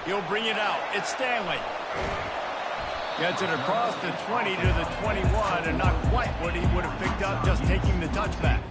He'll bring it out. It's Stanley. Gets it across the 20 to the 21, and not quite what he would have picked up just taking the touchback.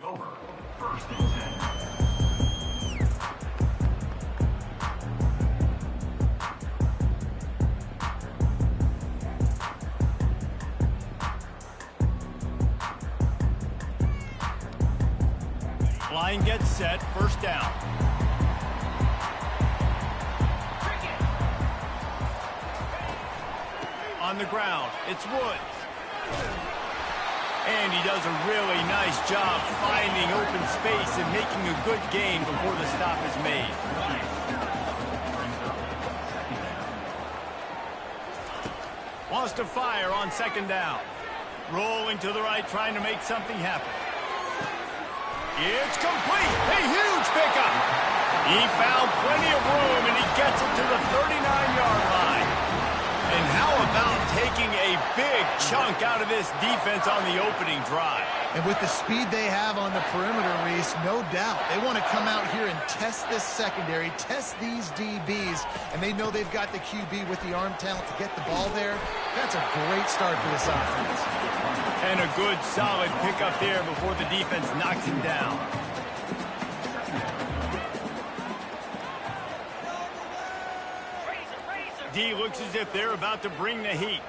Over. First and 10. Line gets set, first down. On the ground, it's Woods. And he does a really nice job finding open space and making a good gain before the stop is made. Wants to fire on second down. Rolling to the right, trying to make something happen. It's complete. A huge pickup. He found plenty of room, and he gets it to the 39-yard line. And how about taking a big chunk out of this defense on the opening drive? And with the speed they have on the perimeter, Reese, no doubt, they want to come out here and test this secondary, test these DBs, and they know they've got the QB with the arm talent to get the ball there. That's a great start for this offense. And a good, solid pickup there before the defense knocks him down. D looks as if they're about to bring the heat.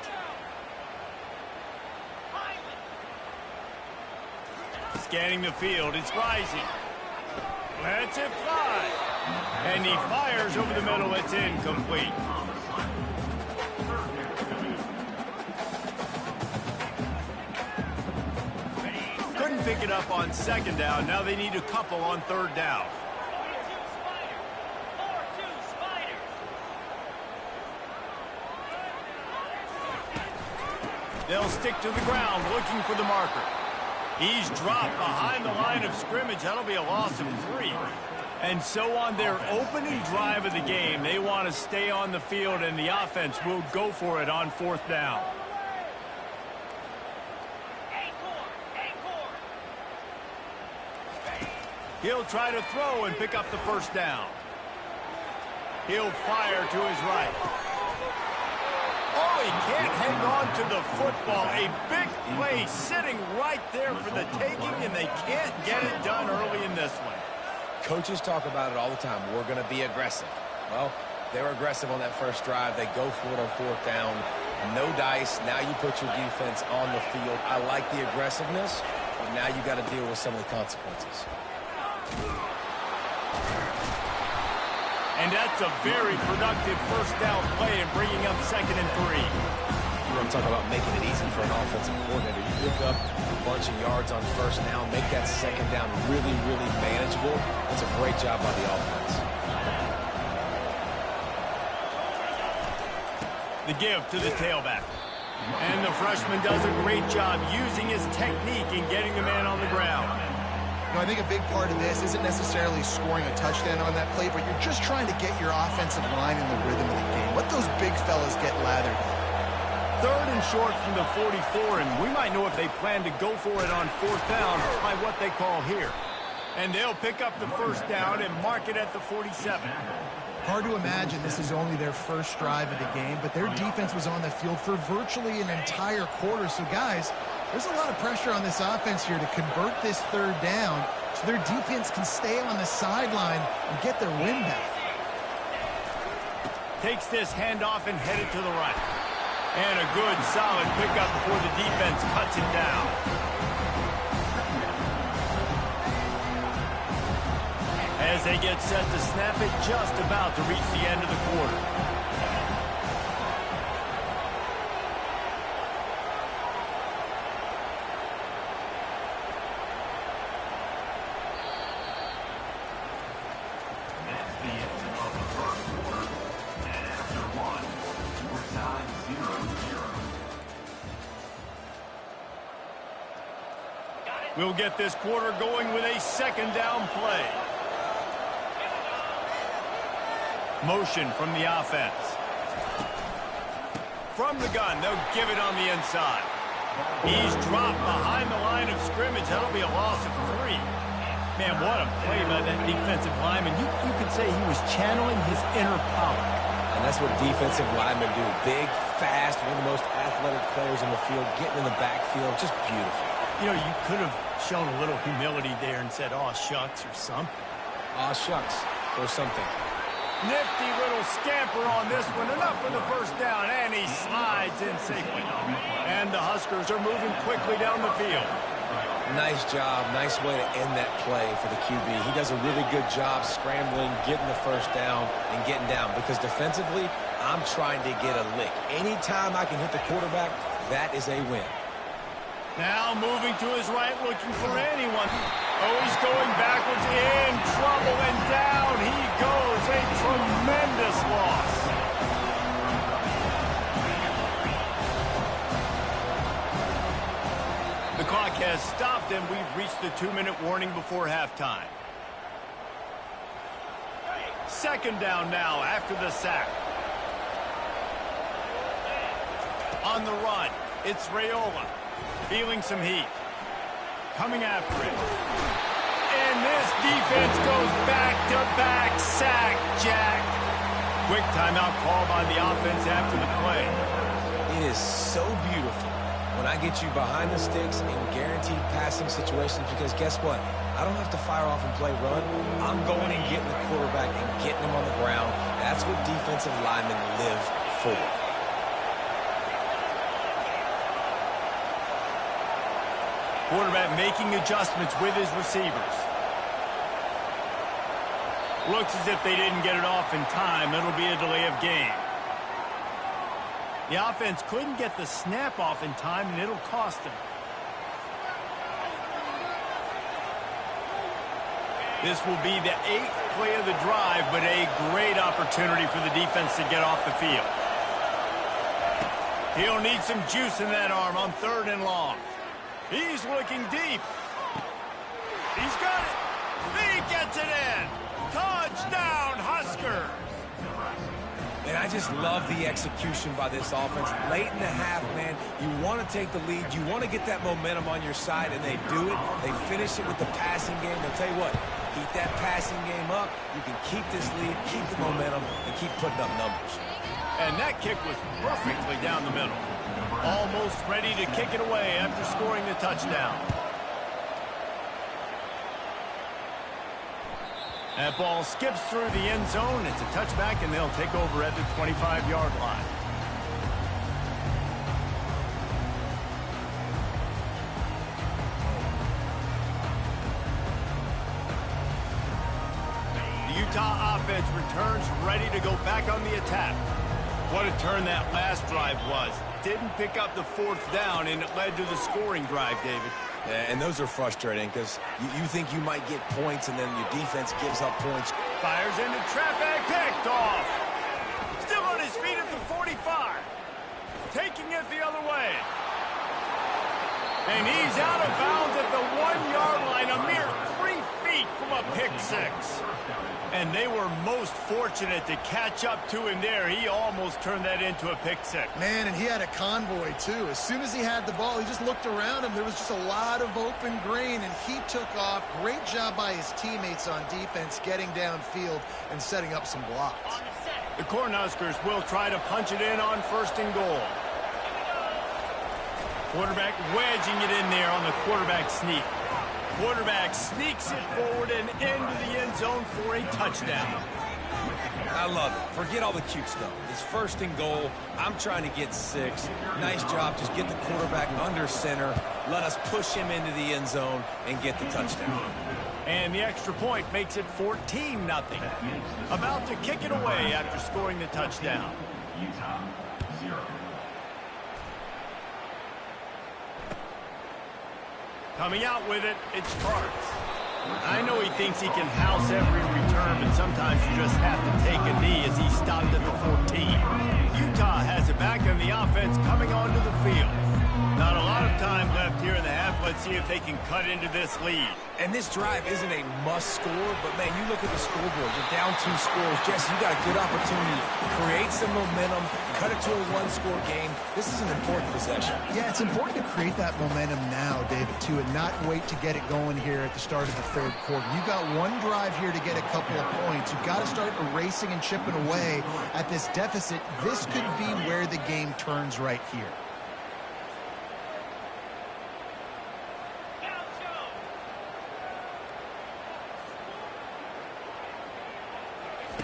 Scanning the field, it's rising. Lets it fly. And he fires over the middle, it's incomplete. Couldn't pick it up on second down, now they need a couple on third down. They'll stick to the ground, looking for the marker. He's dropped behind the line of scrimmage. That'll be a loss of 3. And so on their opening drive of the game, they want to stay on the field, and the offense will go for it on fourth down. He'll try to throw and pick up the first down. He'll fire to his right. Oh, he can't hang on to the football. A big play sitting right there for the taking, and they can't get it done early in this one. Coaches talk about it all the time. We're going to be aggressive. Well, they're aggressive on that first drive. They go for it on fourth down. No dice. Now you put your defense on the field. I like the aggressiveness, but now you got to deal with some of the consequences. And that's a very productive first down play and bringing up 2nd and 3. You want to talk about making it easy for an offensive coordinator. You pick up a bunch of yards on first down, make that second down really, really manageable. That's a great job by the offense. The give to the tailback. And the freshman does a great job using his technique and getting the man on the ground. You know, I think a big part of this isn't necessarily scoring a touchdown on that play, but you're just trying to get your offensive line in the rhythm of the game. Let those big fellas get lathered. 3rd and short from the 44, and we might know if they plan to go for it on 4th down by what they call here. And they'll pick up the 1st down and mark it at the 47. Hard to imagine this is only their first drive of the game, but their defense was on the field for virtually an entire quarter. So, guys, there's a lot of pressure on this offense here to convert this 3rd down so their defense can stay on the sideline and get their win back. Takes this handoff and headed to the right. And a good, solid pickup before the defense cuts him down. As they get set to snap it, just about to reach the end of the quarter. That's the end of the first quarter. And after one, we're tied 0-0. We'll get this quarter going with a 2nd down play. Motion from the offense. From the gun, they'll give it on the inside. He's dropped behind the line of scrimmage. That'll be a loss of 3. Man, what a play by that defensive lineman. You could say he was channeling his inner power. And that's what defensive linemen do. Big, fast, one of the most athletic players in the field, getting in the backfield. Just beautiful. You know, you could have shown a little humility there and said, "Aw, shucks," or something. Aw, shucks, or something. Nifty little scamper on this one. Enough for the 1st down, and he slides in safely. And the Huskers are moving quickly down the field. Nice job. Nice way to end that play for the QB. He does a really good job scrambling, getting the 1st down, and getting down. Because defensively, I'm trying to get a lick. Anytime I can hit the quarterback, that is a win. Now moving to his right, looking for anyone. Oh, he's going backwards, in trouble, and down he goes. A tremendous loss. The clock has stopped, and we've reached the 2-minute warning before halftime. 2nd down now after the sack. On the run, it's Raiola. Feeling some heat. Coming after it. And this defense goes back-to-back sack, Jack. Quick timeout call by the offense after the play. It is so beautiful when I get you behind the sticks in guaranteed passing situations, because guess what? I don't have to fire off and play run. I'm going and getting the quarterback and getting him on the ground. That's what defensive linemen live for. Quarterback making adjustments with his receivers. Looks as if they didn't get it off in time. It'll be a delay of game. The offense couldn't get the snap off in time, and it'll cost them. This will be the 8th play of the drive, but a great opportunity for the defense to get off the field. He'll need some juice in that arm on 3rd and long. He's looking deep. He's got it. He gets it in. Touchdown, Huskers. And I just love the execution by this offense. Late in the half, man, you want to take the lead. You want to get that momentum on your side, and they do it. They finish it with the passing game. I'll tell you what, keep that passing game up. You can keep this lead, keep the momentum, and keep putting up numbers. And that kick was perfectly down the middle. Almost ready to kick it away after scoring the touchdown. That ball skips through the end zone. It's a touchback, and they'll take over at the 25-yard line. The Utah offense returns ready to go back on the attack. What a turn that last drive was. Didn't pick up the 4th down, and it led to the scoring drive, David. Yeah, and those are frustrating because you think you might get points, and then your defense gives up points. Fires into traffic, picked off. Still on his feet at the 45. Taking it the other way. And he's out of bounds at the 1-yard line, a mere 3 feet. from a pick six. And they were most fortunate to catch up to him there. He almost turned that into a pick six. Man, and he had a convoy, too. As soon as he had the ball, he just looked around him. There was just a lot of open grain, and he took off. Great job by his teammates on defense, getting downfield and setting up some blocks. The Cornhuskers will try to punch it in on 1st and goal. Quarterback wedging it in there on the quarterback sneak. Quarterback sneaks it forward and into the end zone for a touchdown. I love it. Forget all the cute stuff. It's 1st and goal. I'm trying to get 6. Nice job. Just get the quarterback under center. Let us push him into the end zone and get the touchdown. And the extra point makes it 14-0. About to kick it away after scoring the touchdown. Utah 0. Coming out with it, it's Parks. I know he thinks he can house every return, but sometimes you just have to take a knee as he stopped at the 14. Utah has it back on the offense coming onto the field. Not a lot of time left here in the half. Let's see if they can cut into this lead. And this drive isn't a must score, but, man, you look at the scoreboard. You're down 2 scores. Jesse, you got a good opportunity to create some momentum, cut it to a 1-score game. This is an important possession. Yeah, it's important to create that momentum now, David, too, and not wait to get it going here at the start of the 3rd quarter. You've got one drive here to get a couple of points. You've got to start erasing and chipping away at this deficit. This could be where the game turns right here.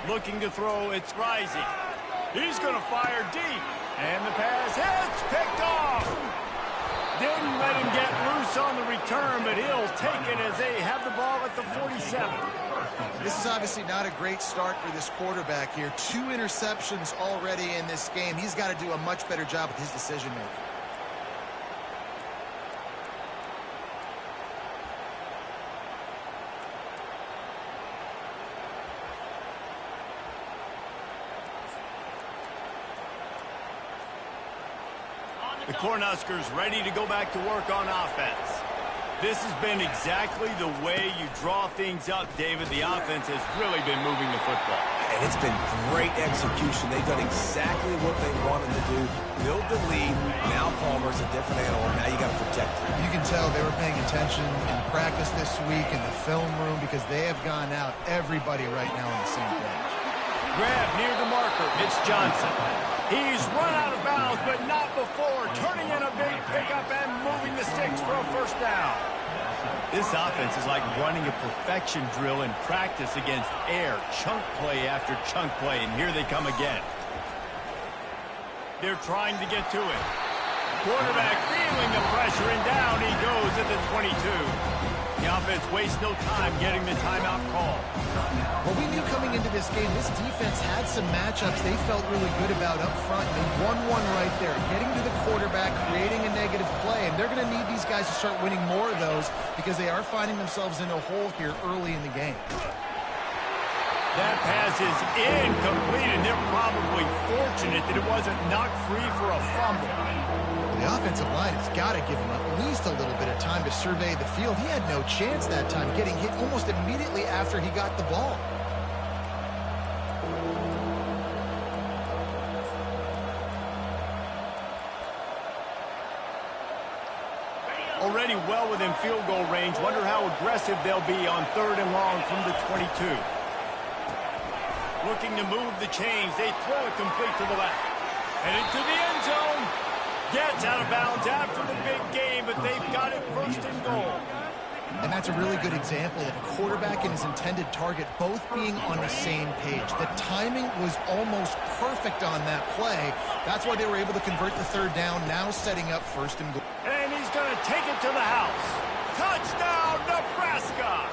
Looking to throw, it's Rising. He's going to fire deep. And the pass hits, picked off. Didn't let him get loose on the return, but he'll take it as they have the ball at the 47. This is obviously not a great start for this quarterback here. 2 interceptions already in this game. He's got to do a much better job with his decision-making. The Cornhuskers ready to go back to work on offense. This has been exactly the way you draw things up, David. The offense has really been moving the football. And it's been great execution. They've done exactly what they wanted to do. Build the lead. Now Palmer's a different animal. Now you got to protect him. You can tell they were paying attention in practice this week in the film room because they have gone out, everybody right now on the same page. Grab near the marker. It's Johnson. He's run out of bounds, but not before. Turning in a big pickup and moving the sticks for a 1st down. This offense is like running a perfection drill in practice against air. Chunk play after chunk play, and here they come again. They're trying to get to it. Quarterback feeling the pressure, and down he goes at the 22. The offense wastes no time getting the timeout call. Well, we knew coming into this game, this defense had some matchups they felt really good about up front. They won one right there, getting to the quarterback, creating a negative play. And they're going to need these guys to start winning more of those because they are finding themselves in a hole here early in the game. That pass is incomplete, and they're probably fortunate that it wasn't knocked free for a fumble. The offensive line has got to give him at least a little bit of time to survey the field. He had no chance that time, getting hit almost immediately after he got the ball. Already well within field goal range. Wonder how aggressive they'll be on 3rd and long from the 22. Looking to move the chains. They throw it complete to the left. And into the end zone. Gets out of bounds after the big game, but they've got it 1st and goal. And that's a really good example of a quarterback and his intended target both being on the same page. The timing was almost perfect on that play. That's why they were able to convert the 3rd down, now setting up 1st and goal. And he's going to take it to the house. Touchdown, Nebraska!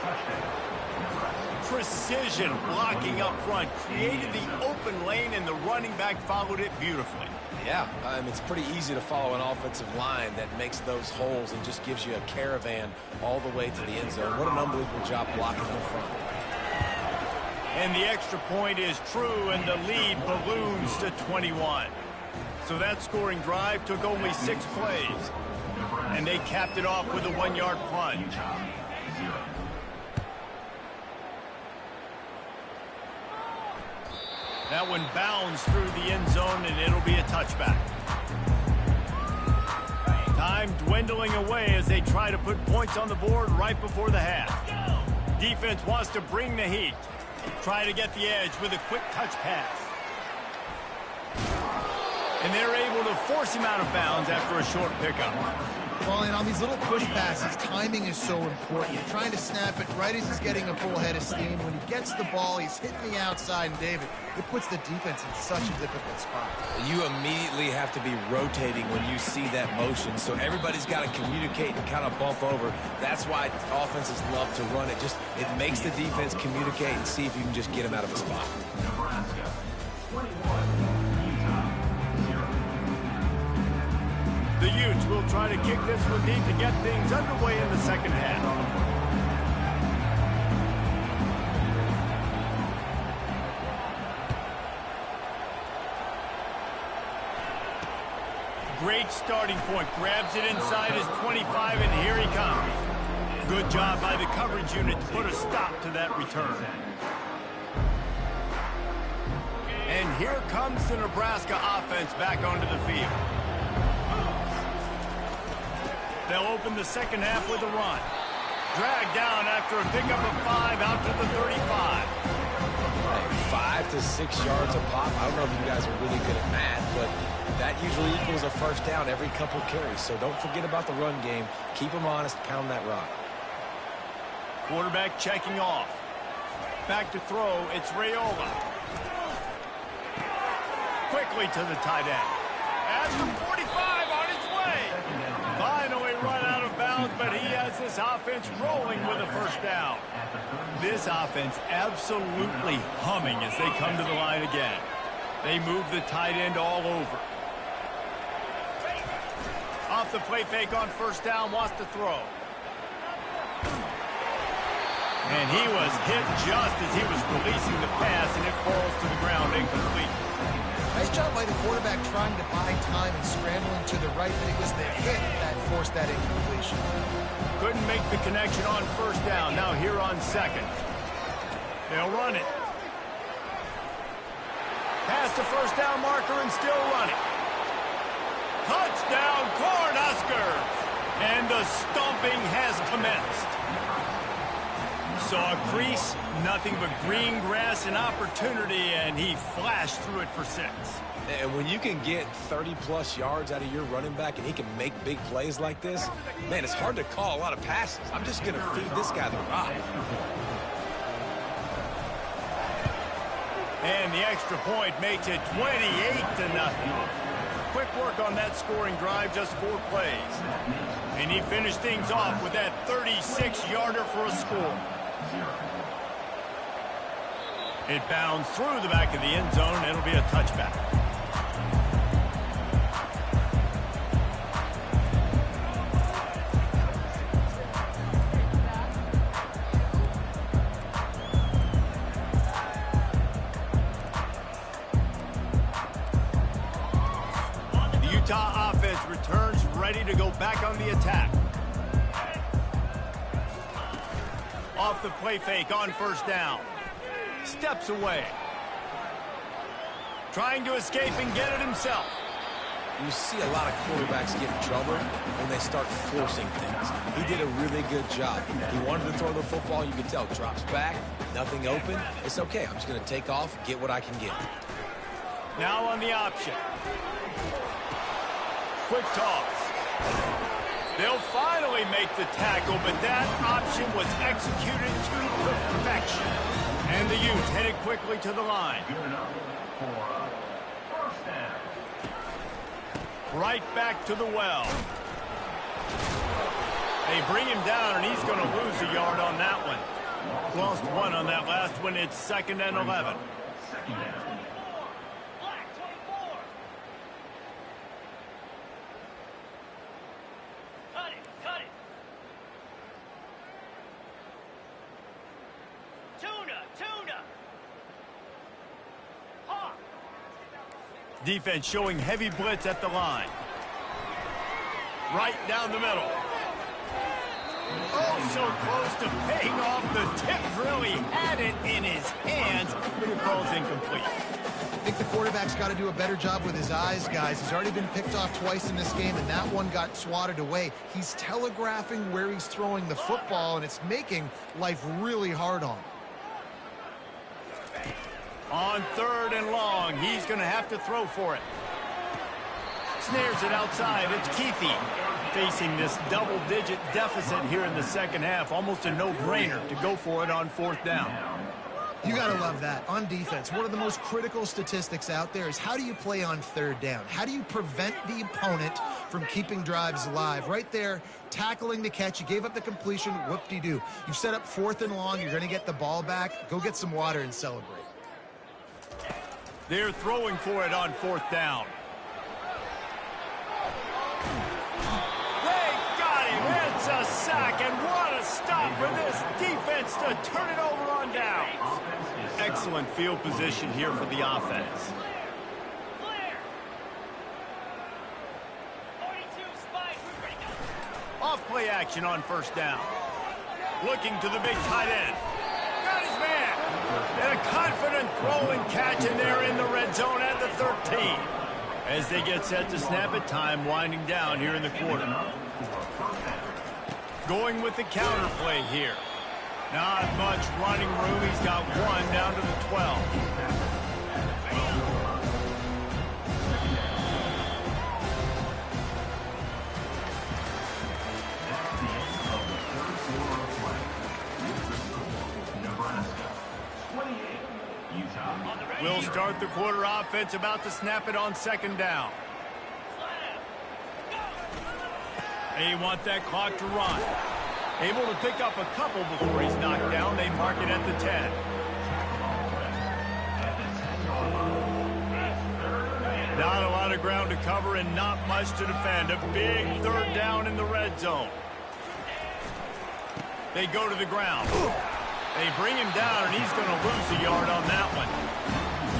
Precision blocking up front, created the open lane, and the running back followed it beautifully. Yeah, it's pretty easy to follow an offensive line that makes those holes and just gives you a caravan all the way to the end zone. What an unbelievable job blocking up front. And the extra point is true, and the lead balloons to 21. So that scoring drive took only 6 plays. And they capped it off with a 1-yard plunge. That one bounds through the end zone, and it'll be a touchback. Time dwindling away as they try to put points on the board right before the half. Defense wants to bring the heat. Try to get the edge with a quick touch pass. And they're able to force him out of bounds after a short pickup. Well, and on these little push passes, timing is so important. You're trying to snap it right as he's getting a full head of steam. When he gets the ball, he's hitting the outside, and David, it puts the defense in such a difficult spot. You immediately have to be rotating when you see that motion, so everybody's got to communicate and kind of bump over. That's why offenses love to run it. It makes the defense communicate and see if you can just get him out of a spot. Nebraska, 21, Ncaa, 0. The Utes will try to kick this one deep to get things underway in the second half. Great starting point. Grabs it inside his 25, and here he comes. Good job by the coverage unit to put a stop to that return. And here comes the Nebraska offense back onto the field. They'll open the second half with a run. Dragged down after a pickup of 5 out to the 35. 5 to 6 yards a pop. I don't know if you guys are really good at math, but that usually equals a first down every couple carries. So don't forget about the run game. Keep them honest. Pound that rock. Quarterback checking off. Back to throw. It's Raiola. Quickly to the tight end. At the 45 on his way. Finally run out of bounds, but he has this offense rolling with a first down. This offense absolutely humming as they come to the line again. They move the tight end all over. Off the play fake on first down, wants to throw. And he was hit just as he was releasing the pass, and it falls to the ground incomplete. Nice job by the quarterback trying to buy time and scrambling to the right, but it was the hit that forced that incompletion. Couldn't make the connection on first down. Now here on second. They'll run it. Past the first down marker and still running. Touchdown, Cornhuskers! And the stomping has commenced. Saw a crease, nothing but green grass and opportunity, and he flashed through it for 6. And when you can get 30-plus yards out of your running back and he can make big plays like this, man, it's hard to call a lot of passes. I'm just going to feed this guy the rock. And the extra point makes it 28-0. Quick work on that scoring drive, just 4 plays. And he finished things off with that 36-yarder for a score. It bounds through the back of the end zone. It'll be a touchback. The Utah offense returns ready to go back on the attack. Off the play fake on first down. Steps away. Trying to escape and get it himself. You see a lot of quarterbacks get in trouble when they start forcing things. He did a really good job. He wanted to throw the football. You can tell. Drops back. Nothing open. It's okay. I'm just going to take off, get what I can get. Now on the option. Quick toss. They'll finally make the tackle, but that option was executed to perfection. And the Utes headed quickly to the line. Good enough for first down. Right back to the well. They bring him down, and he's going to lose a yard on that one. Lost 1 on that last one. It's 2nd and 11. Second down. Defense showing heavy blitz at the line. Right down the middle. Oh, so close to paying off. The tip really had it in his hands, but it falls incomplete. I think the quarterback's got to do a better job with his eyes, guys. He's already been picked off twice in this game, and that one got swatted away. He's telegraphing where he's throwing the football, and it's making life really hard on him. On 3rd and long, he's going to have to throw for it. Snares it outside. It's Keithy facing this double-digit deficit here in the second half. Almost a no-brainer to go for it on 4th down. You got to love that. On defense, one of the most critical statistics out there is how do you play on 3rd down? How do you prevent the opponent from keeping drives alive? Right there, tackling the catch. You gave up the completion. Whoop-de-doo. You've set up 4th and long. You're going to get the ball back. Go get some water and celebrate. They're throwing for it on 4th down. They got him. It's a sack, and what a stop for this defense to turn it over on downs. Excellent field position here for the offense. Off play action on 1st down. Looking to the big tight end. Got his man. And a confident throw and catch, and they're in the red zone at the 13. As they get set to snap it, time winding down here in the quarter. Going with the counter play here. Not much running room. He's got one down to the 12. We'll start the quarter. Offense about to snap it on 2nd down. They want that clock to run. Able to pick up a couple before he's knocked down. They mark it at the 10. Not a lot of ground to cover and not much to defend. A big 3rd down in the red zone. They go to the ground. They bring him down, and he's going to lose a yard on that one.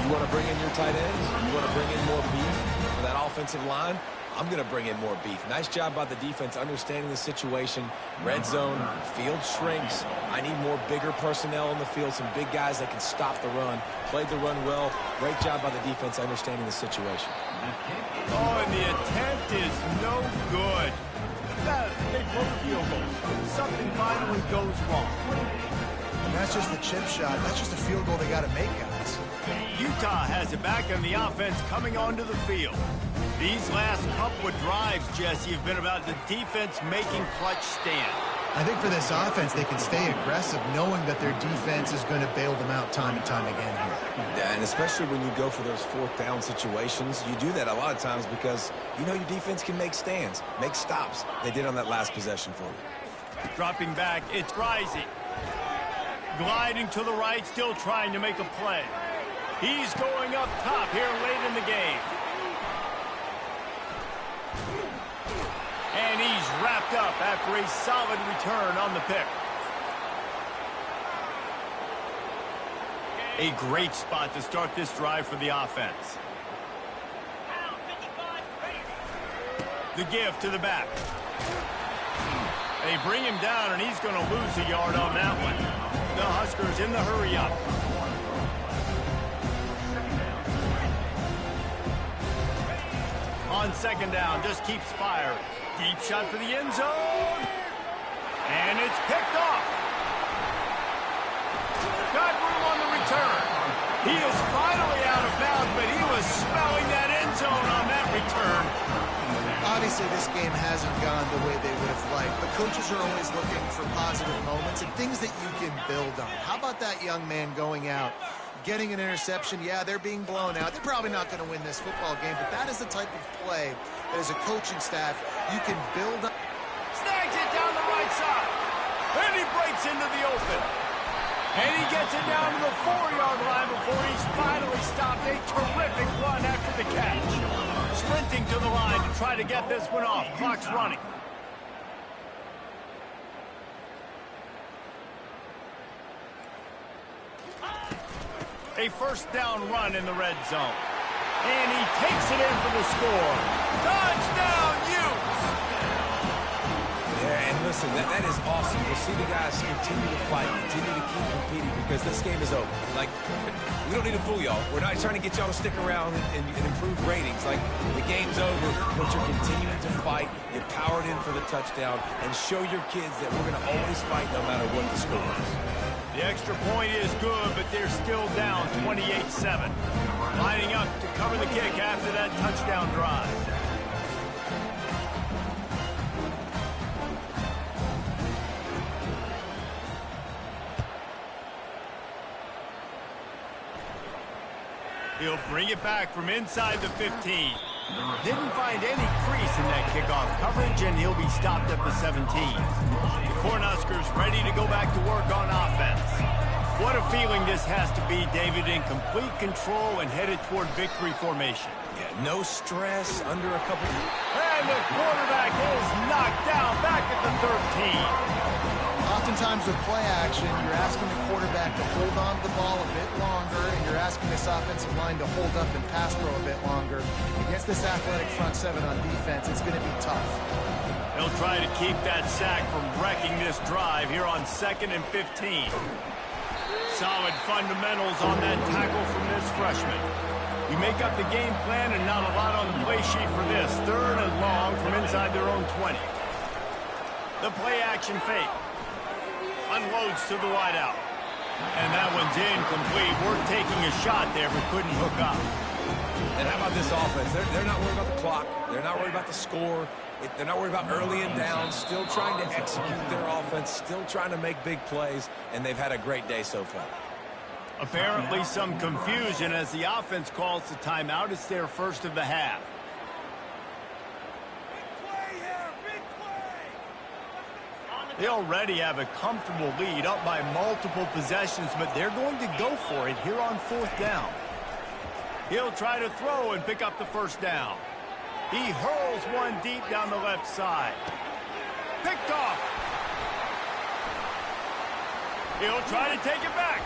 You want to bring in your tight ends? You want to bring in more beef for that offensive line? I'm going to bring in more beef. Nice job by the defense understanding the situation. Red zone, field shrinks. I need more bigger personnel in the field, some big guys that can stop the run. Played the run well. Great job by the defense understanding the situation. Oh, and the attempt is no good. They blow the field goal. Something finally goes wrong. That's just the chip shot. That's just a field goal they got to make, guys. Utah has it back, and the offense coming onto the field. These last couple of drives, Jesse, have been about the defense making clutch stand. I think for this offense, they can stay aggressive knowing that their defense is going to bail them out time and time again here. Yeah, and especially when you go for those 4th down situations, you do that a lot of times because you know your defense can make stands, make stops. They did on that last possession for you. Dropping back, it's Rising. Gliding to the right, still trying to make a play. He's going up top here late in the game. And he's wrapped up after a solid return on the pick. A great spot to start this drive for the offense. The give to the back. They bring him down, and he's going to lose a yard on that one. The Huskers in the hurry up. On 2nd down, just keeps firing. Deep shot for the end zone. And it's picked off. Got room on the return. He is finally out of bounds, but he was smelling that end zone on that return. Obviously, this game hasn't gone the way they would have liked, but coaches are always looking for positive moments and things that you can build on. How about that young man going out, getting an interception? Yeah, they're being blown out. They're probably not going to win this football game, but that is the type of play that as a coaching staff you can build on. Snags it down the right side. And he breaks into the open. And he gets it down to the 4-yard line before he's finally stopped. A terrific run after the catch. Sprinting to the line to try to get this one off. Clock's running. A 1st down run in the red zone. And he takes it in for the score. Touchdown, Utes! Yeah, and listen, Listen, that is awesome. To see the guys continue to fight, continue to keep competing, because this game is over. Like, we don't need to fool y'all. We're not trying to get y'all to stick around and improve ratings. Like, the game's over, but you're continuing to fight. You powered in for the touchdown, and show your kids that we're going to always fight no matter what the score is. The extra point is good, but they're still down 28-7. Lining up to cover the kick after that touchdown drive. He'll bring it back from inside the 15. Didn't find any crease in that kickoff coverage, and he'll be stopped at the 17. The Cornhuskers ready to go back to work on offense. What a feeling this has to be, David, in complete control and headed toward victory formation. Yeah, no stress, under a couple... And the quarterback is knocked down back at the 13. Oftentimes with play action, you're asking the quarterback to hold on to the ball a bit longer, and you're asking this offensive line to hold up and pass throw a bit longer. Against this athletic front seven on defense, it's going to be tough. They'll try to keep that sack from wrecking this drive here on 2nd and 15. Solid fundamentals on that tackle from this freshman. We make up the game plan and not a lot on the play sheet for this. 3rd and long from inside their own 20. The play action fake. Unloads to the wideout. And that one's incomplete. We're taking a shot there, but couldn't hook up. And how about this offense? They're not worried about the clock. They're not worried about the score. They're not worried about early and down. Still trying to execute their offense. Still trying to make big plays. And they've had a great day so far. Apparently some confusion as the offense calls the timeout. It's their first of the half. They already have a comfortable lead, up by multiple possessions, but they're going to go for it here on 4th down. He'll try to throw and pick up the first down. He hurls one deep down the left side. Picked off. He'll try to take it back.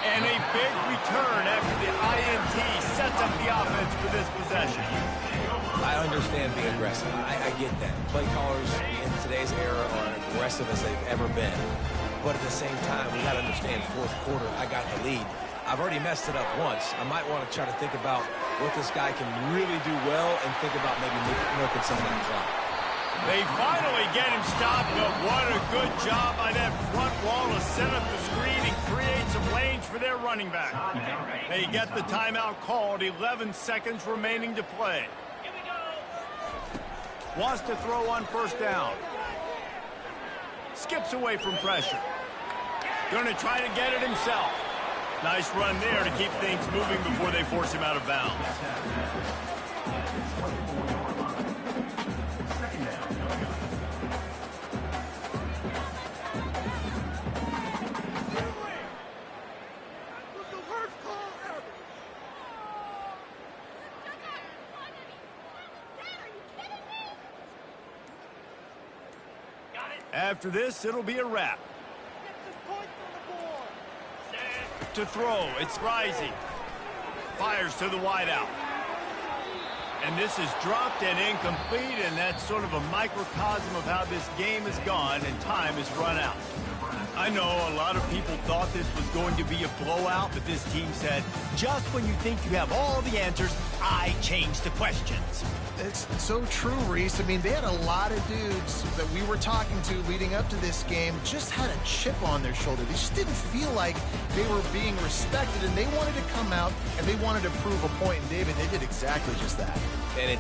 And a big return after the INT sets up the offense for this possession. I understand being aggressive. I get that. Play callers in today's era are aggressive as they've ever been. But at the same time, we got to understand 4th quarter, I got the lead. I've already messed it up once. I might want to try to think about what this guy can really do well and think about maybe milking some of that clock. They finally get him stopped, but what a good job by that front wall to set up the screen and create some lanes for their running back. They get the timeout called, 11 seconds remaining to play. Wants to throw on 1st down. Skips away from pressure. Going to try to get it himself. Nice run there to keep things moving before they force him out of bounds. After this, it'll be a wrap. To throw, it's Rising. Fires to the wideout. And this is dropped and incomplete, and that's sort of a microcosm of how this game has gone and time has run out. I know a lot of people thought this was going to be a blowout, but this team said, just when you think you have all the answers, I change the questions. It's so true, Reese. I mean, they had a lot of dudes that we were talking to leading up to this game just had a chip on their shoulder. They just didn't feel like they were being respected, and they wanted to come out and they wanted to prove a point. And David, they did exactly just that. And it...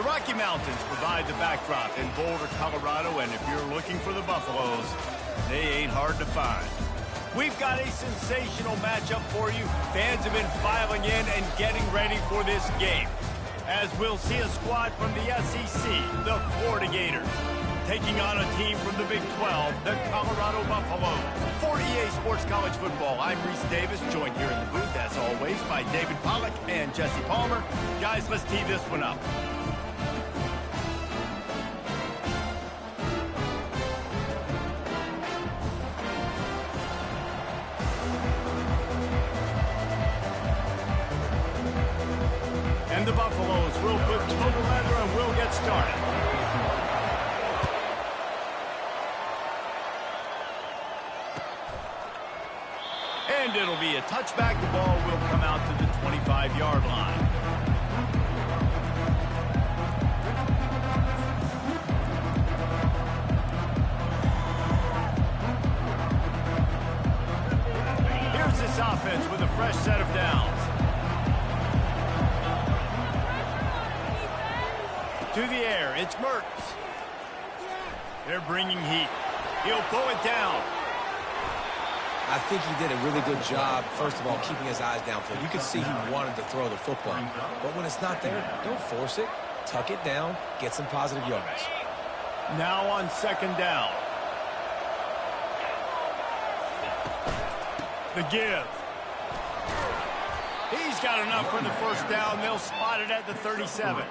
The Rocky Mountains provide the backdrop in Boulder, Colorado, and if you're looking for the Buffaloes, they ain't hard to find. We've got a sensational matchup for you. Fans have been filing in and getting ready for this game, as we'll see a squad from the SEC, the Florida Gators, taking on a team from the Big 12, the Colorado Buffaloes. For EA Sports College Football, I'm Reese Davis, joined here in the booth, as always, by David Pollack and Jesse Palmer. Guys, let's tee this one up. And the Buffaloes will put toe to leather and will get started. And it'll be a touchback. The ball will come out to the 25-yard line. Here's this offense with a fresh set of downs. To the air, it's Mertz. They're bringing heat. He'll pull it down. I think he did a really good job, first of all, keeping his eyes downfield. You could see he wanted to throw the football. But when it's not there, don't force it. Tuck it down, get some positive yards. Now on second down. The give. He's got enough for the first down. They'll spot it at the 37.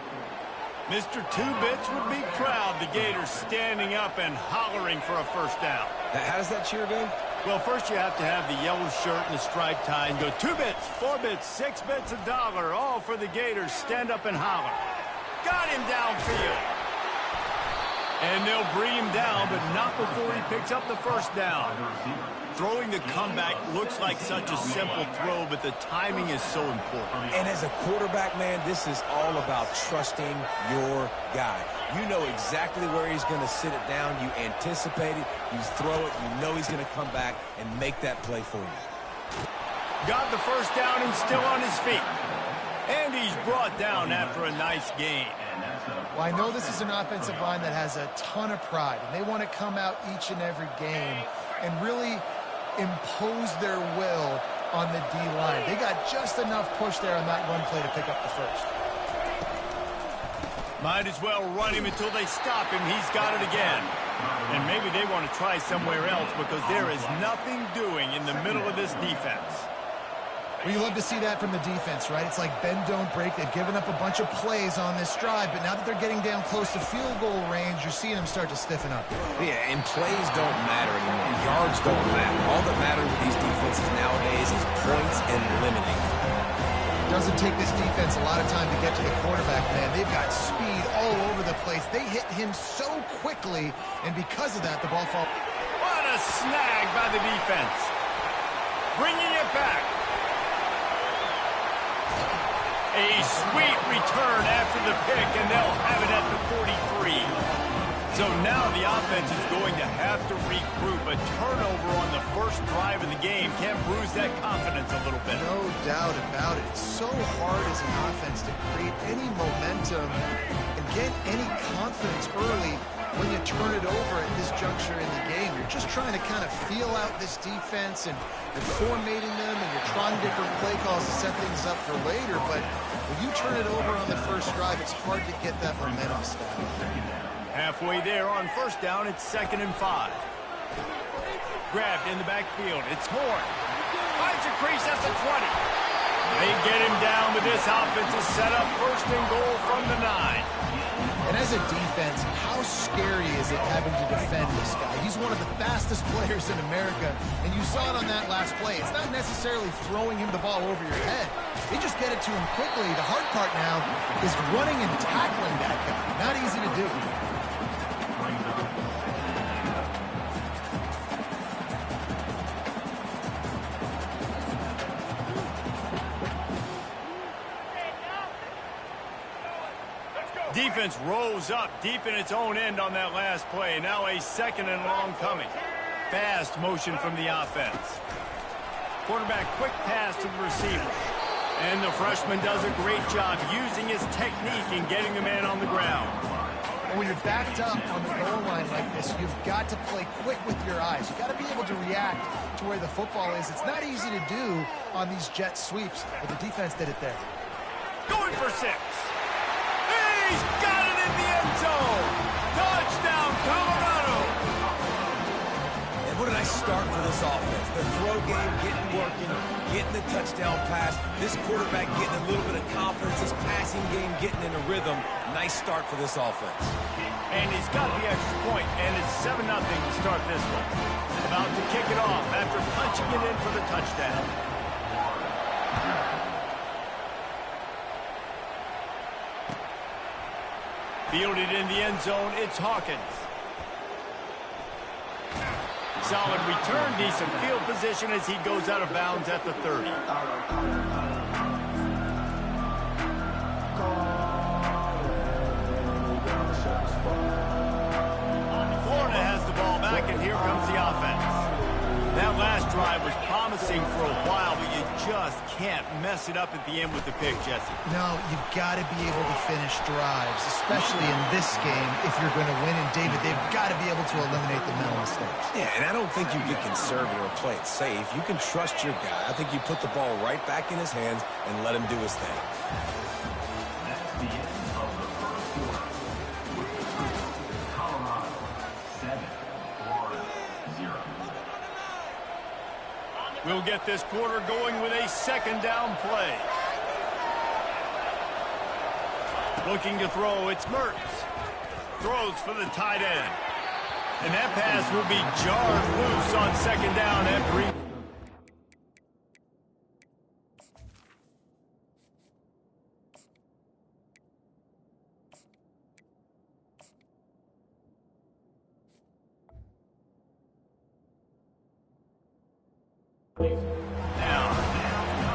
Mr. Two-Bits would be proud. The Gators standing up and hollering for a first down. How does that cheer go? Well, first you have to have the yellow shirt and the striped tie and go 2 bits, 4 bits, 6 bits, $1, all for the Gators. Stand up and holler. Got him downfield. And they'll bring him down, but not before he picks up the first down. Throwing the comeback looks like such a simple throw, but the timing is so important. And as a quarterback, man, this is all about trusting your guy. You know exactly where he's going to sit it down. You anticipate it. You throw it. You know he's going to come back and make that play for you. Got the first down and still on his feet. And he's brought down after a nice gain. Well, I know this is an offensive line that has a ton of pride, and they want to come out each and every game and really impose their will on the D-line. They got just enough push there on that run play to pick up the first. Might as well run him until they stop him. He's got it again. And maybe they want to try somewhere else because there is nothing doing in the middle of this defense. Well, you love to see that from the defense, right? It's like bend, don't break. They've given up a bunch of plays on this drive, but now that they're getting down close to field goal range, you're seeing them start to stiffen up. Yeah, and plays don't matter anymore. Yards don't matter. All that matters with these defenses nowadays is points and limiting. It doesn't take this defense a lot of time to get to the quarterback, man. They've got speed all over the place. They hit him so quickly, and because of that, the ball falls. What a snag by the defense. Bringing it back. A sweet return after the pick, and they'll have it at the 43. So now the offense is going to have to regroup. A turnover on the first drive of the game can bruise that confidence a little bit. No doubt about it. It's so hard as an offense to create any momentum and get any confidence early when you turn it over at this juncture in the game. You're just trying to kind of feel out this defense, and you're formatting them, and you're trying different play calls to set things up for later. But when you turn it over on the first drive, it's hard to get that momentum started. Halfway there on first down, it's 2nd and 5. Grabbed in the backfield. It's Horn. Finds a crease at the 20. They get him down, but this offense is set up 1st and goal from the 9. And as a defense, how scary is it having to defend this guy? He's one of the fastest players in America, and you saw it on that last play. It's not necessarily throwing him the ball over your head. They just get it to him quickly. The hard part now is running and tackling that guy. Not easy to do. Defense rose up deep in its own end on that last play. Now a 2nd and long coming. Fast motion from the offense. Quarterback quick pass to the receiver. And the freshman does a great job using his technique and getting the man on the ground. And when you're backed up on the goal line like this, you've got to play quick with your eyes. You've got to be able to react to where the football is. It's not easy to do on these jet sweeps, but the defense did it there. Going for 6. He's got it in the end zone. Touchdown, Colorado. And what a nice start for this offense. The throw game getting working, getting the touchdown pass. This quarterback getting a little bit of confidence. This passing game getting in a rhythm. Nice start for this offense. And he's got the extra point, and it's 7-0 to start this one. About to kick it off after punching it in for the touchdown. Fielded in the end zone, it's Hawkins. Solid return, decent field position as he goes out of bounds at the 30. Florida has the ball back, and here comes the offense. That last drive was promising for a while, but you just can't mess it up at the end with the pick, Jesse. No, you've got to be able to finish drives, especially in this game if you're going to win. And, David, they've got to be able to eliminate the mental mistakes. Yeah, and I don't think you get conservative or play it safe. You can trust your guy. I think you put the ball right back in his hands and let him do his thing. That's the end of the first quarter. With the score, Colorado 7, Florida 0. We'll get this quarter going with a second down play. Looking to throw, it's Mertz. Throws for the tight end. And that pass will be jarred loose on second down at Green.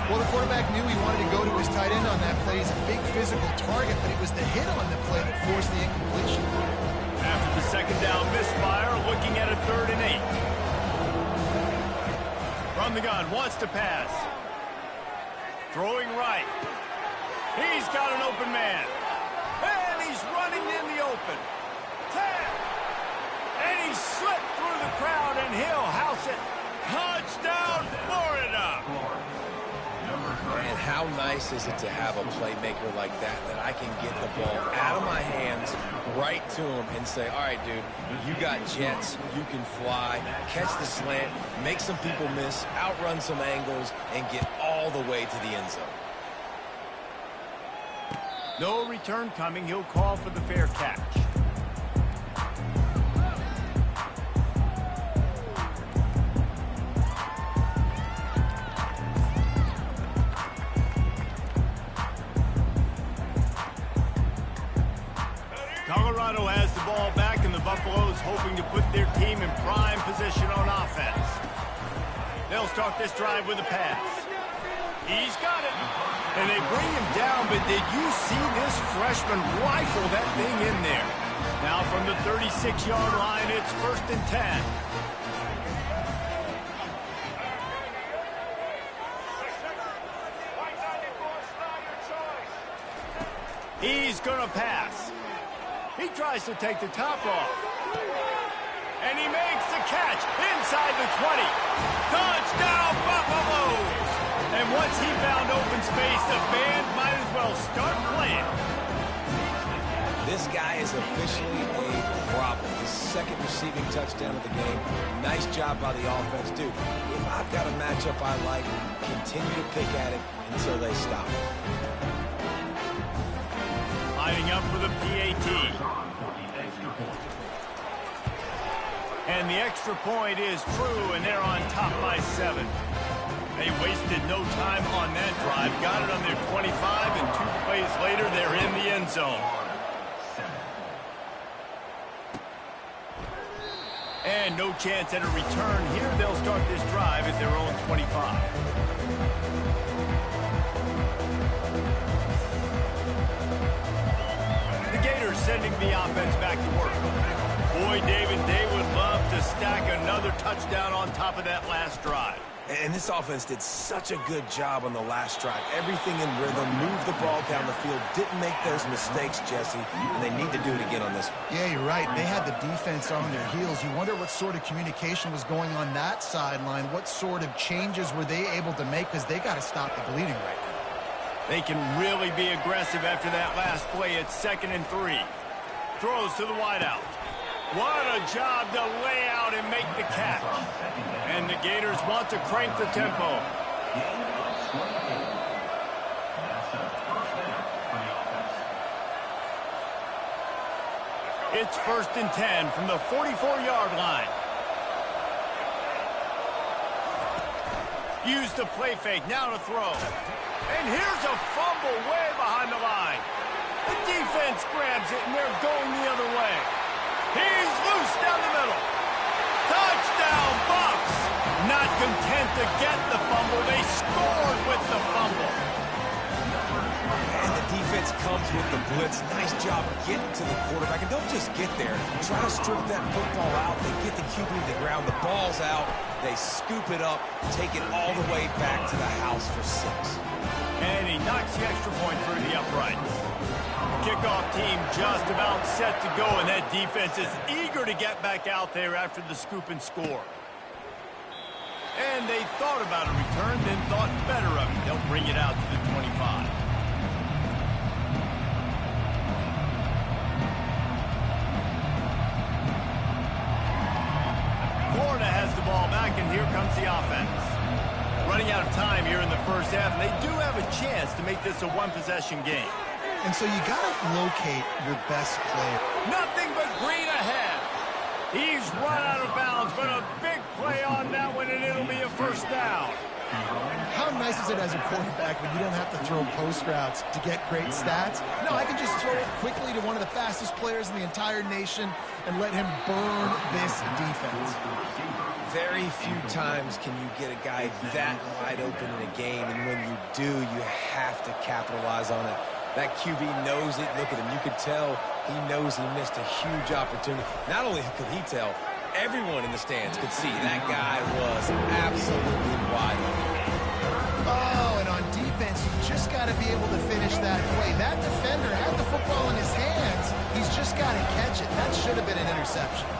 Well, the quarterback knew he wanted to go to his tight end on that play. He's a big physical target, but it was the hit on the play that forced the incompletion. After the second down misfire, looking at a 3rd and 8. From the gun, wants to pass. Throwing right. He's got an open man. And he's running in the open. 10. And he slipped through the crowd, and he'll house it. Touchdown, Florida! And how nice is it to have a playmaker like that I can get the ball out of my hands right to him and say, all right, dude, you got jets, you can fly, catch the slant, make some people miss, outrun some angles, and get all the way to the end zone. No return coming. He'll call for the fair catch. Colorado has the ball back, and the Buffaloes hoping to put their team in prime position on offense. They'll start this drive with a pass. He's got it. And they bring him down, but did you see this freshman rifle that thing in there? Now from the 36-yard line, it's 1st and 10. He's going to pass. He tries to take the top off. And he makes the catch inside the 20. Touchdown, Buffaloes! And once he found open space, the band might as well start playing. This guy is officially a problem. His 2nd receiving touchdown of the game. Nice job by the offense. Dude, if I've got a matchup I like, continue to pick at it until they stop. Lining up for the PAT. And the extra point is true, and they're on top by 7. They wasted no time on that drive. Got it on their 25, and 2 plays later, they're in the end zone. And no chance at a return here. They'll start this drive at their own 25. The Gators sending the offense back to work. Boy, David, they would love to stack another touchdown on top of that last drive. And this offense did such a good job on the last drive. Everything in rhythm, moved the ball down the field, didn't make those mistakes, Jesse, and they need to do it again on this one. Yeah, you're right. They had the defense on their heels. You wonder what sort of communication was going on that sideline. What sort of changes were they able to make, because they got to stop the bleeding right now. They can really be aggressive after that last play. It's 2nd and 3. Throws to the wideout. What a job to lay out and make the catch. And the Gators want to crank the tempo. It's 1st and 10 from the 44-yard line. Use the play fake, now to throw. And here's a fumble way behind the line. The defense defense grabs it, and they're going the other way. He's loose down the middle. Touchdown, Bucks! Not content to get the fumble, they scored with the fumble. And the defense comes with the blitz. Nice job getting to the quarterback. And don't just get there. Try to strip that football out. They get the QB to the ground. The ball's out. They scoop it up, take it all the way back to the house for 6. And he knocks the extra point through the uprights. Kickoff team just about set to go, and that defense is eager to get back out there after the scoop and score. And they thought about a return, then thought better of it. They'll bring it out to the 25. Florida has the ball back, and here comes the offense. Running out of time here in the first half, and they do have a chance to make this a one-possession game. And so you got to locate your best player. Nothing but green ahead. He's run out of bounds, but a big play on that one, and it'll be a first down. How nice is it as a quarterback when you don't have to throw post routes to get great stats? No, I can just throw it quickly to one of the fastest players in the entire nation and let him burn this defense. Very few times can you get a guy that wide open in a game, and when you do, you have to capitalize on it. That QB knows it. Look at him. You could tell he knows he missed a huge opportunity. Not only could he tell, everyone in the stands could see that guy was absolutely wide open. Oh, and on defense, you just got to be able to finish that play. That defender had the football in his hands. He's just got to catch it. That should have been an interception.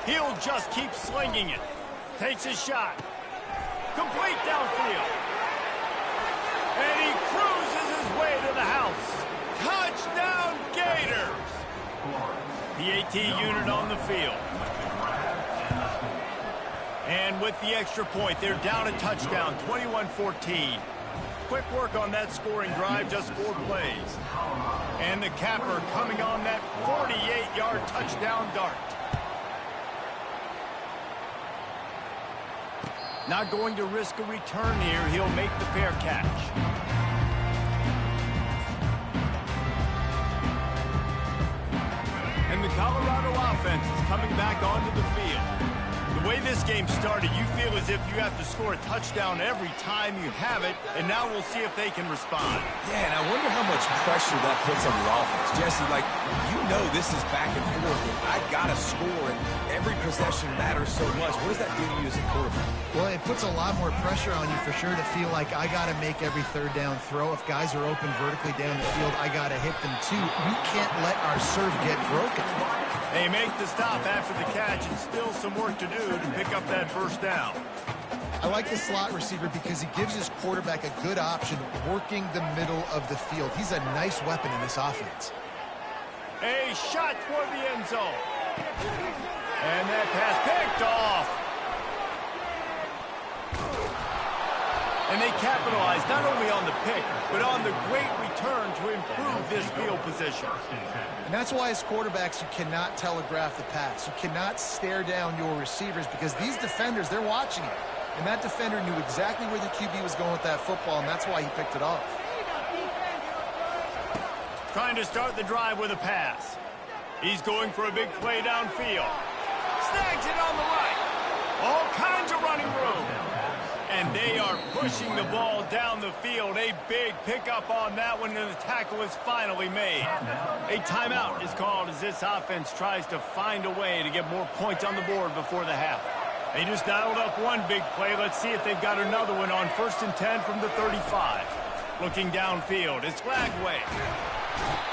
He'll just keep slinging it. Takes a shot. Complete downfield. And he cruises his way to the house. Touchdown, Gators! The AT unit on the field. And with the extra point, they're down a touchdown, 21-14. Quick work on that scoring drive, just 4 plays. And the capper coming on that 48-yard touchdown dart. Not going to risk a return here. He'll make the fair catch. And the Colorado offense is coming back onto the field. The way this game started, you feel as if you have to score a touchdown every time you have it, and now we'll see if they can respond. Yeah, and I wonder how much pressure that puts on the offense. Jesse, like, you know this is back and forth. I got to score, and every possession matters so much. What does that do to you as a quarterback? Well, it puts a lot more pressure on you for sure to feel like I got to make every third down throw. If guys are open vertically down the field, I got to hit them too. We can't let our serve get broken. They make the stop after the catch, and still some work to do to pick up that first down. I like the slot receiver because he gives his quarterback a good option working the middle of the field. He's a nice weapon in this offense. A shot toward the end zone. And that pass picked off. And they capitalize not only on the pick, but on the great return to improve this field position. And that's why as quarterbacks, you cannot telegraph the pass. You cannot stare down your receivers because these defenders, they're watching it. And that defender knew exactly where the QB was going with that football, and that's why he picked it off. Trying to start the drive with a pass. He's going for a big play downfield. Snags it on the right. All kinds of running room. And they are pushing the ball down the field. A big pickup on that one, and the tackle is finally made. A timeout is called as this offense tries to find a way to get more points on the board before the half. They just dialed up one big play. Let's see if they've got another one on 1st and 10 from the 35. Looking downfield, it's Flagway.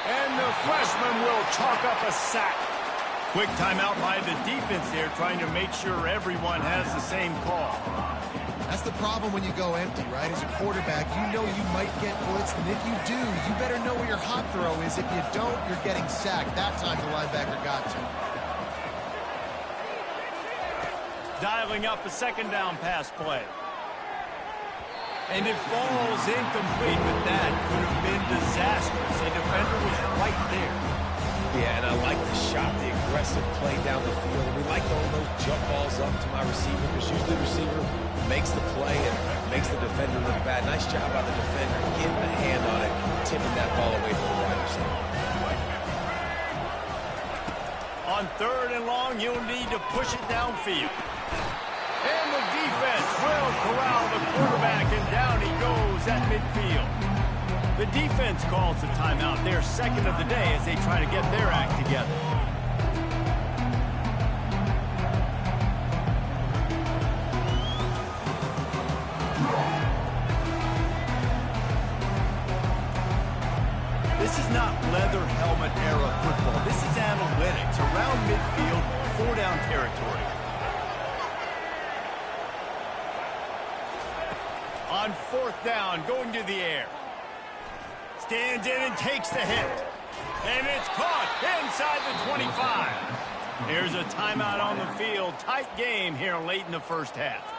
And the freshman will chalk up a sack. Quick timeout by the defense there, trying to make sure everyone has the same call. That's the problem when you go empty, right? As a quarterback, you know you might get blitzed, and if you do, you better know where your hot throw is. If you don't, you're getting sacked. That time the linebacker got to. Dialing up a second down pass play. And it falls incomplete, but that could have been disastrous. A defender was right there. Yeah, and I like the shot, the aggressive play down the field. We like throwing those jump balls up to my receiver because usually the receiver makes the play and makes the defender look bad. Nice job by the defender getting a hand on it, tipping that ball away from the right first. On 3rd and long, you'll need to push it downfield. And the defense will corral the quarterback, and down he goes at midfield. The defense calls the timeout, their second of the day, as they try to get their act together. This is not leather helmet era football. This is analytics around midfield, 4-down territory. On 4th down, going to the air. Stands in and takes the hit. And it's caught inside the 25. There's a timeout on the field. Tight game here late in the first half.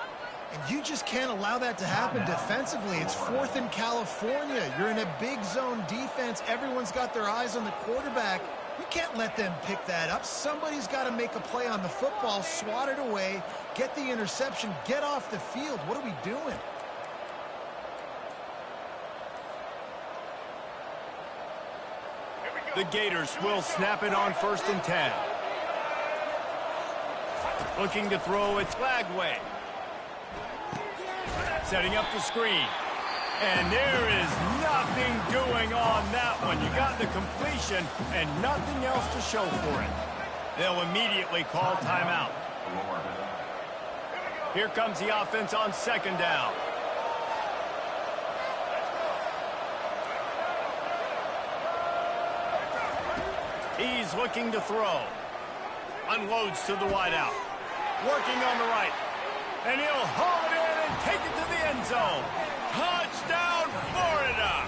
And you just can't allow that to happen defensively. It's 4th in California. You're in a big zone defense. Everyone's got their eyes on the quarterback. You can't let them pick that up. Somebody's got to make a play on the football, swat it away, get the interception, get off the field. What are we doing? The Gators will snap it on 1st and 10. Looking to throw, it's Flagway. Setting up the screen. And there is nothing doing on that one. You got the completion and nothing else to show for it. They'll immediately call timeout. Here comes the offense on 2nd down. He's looking to throw. Unloads to the wideout. Working on the right. And he'll haul it in and take it to the end zone. Touchdown, Florida!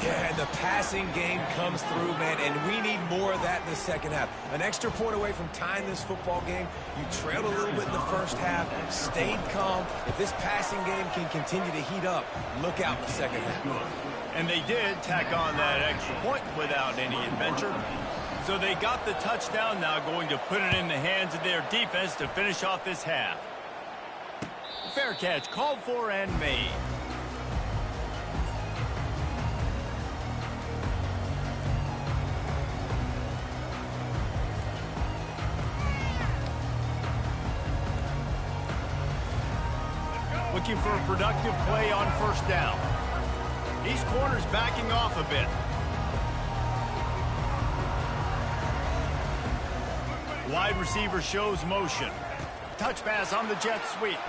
Yeah, and the passing game comes through, man, and we need more of that in the second half. An extra point away from tying this football game. You trailed a little bit in the first half, stayed calm. If this passing game can continue to heat up, look out in the second half. And they did tack on that extra point without any adventure. So they got the touchdown, now going to put it in the hands of their defense to finish off this half. Fair catch called for and made. Looking for a productive play on 1st down. These corners backing off a bit. Wide receiver shows motion. Touch pass on the jet sweep.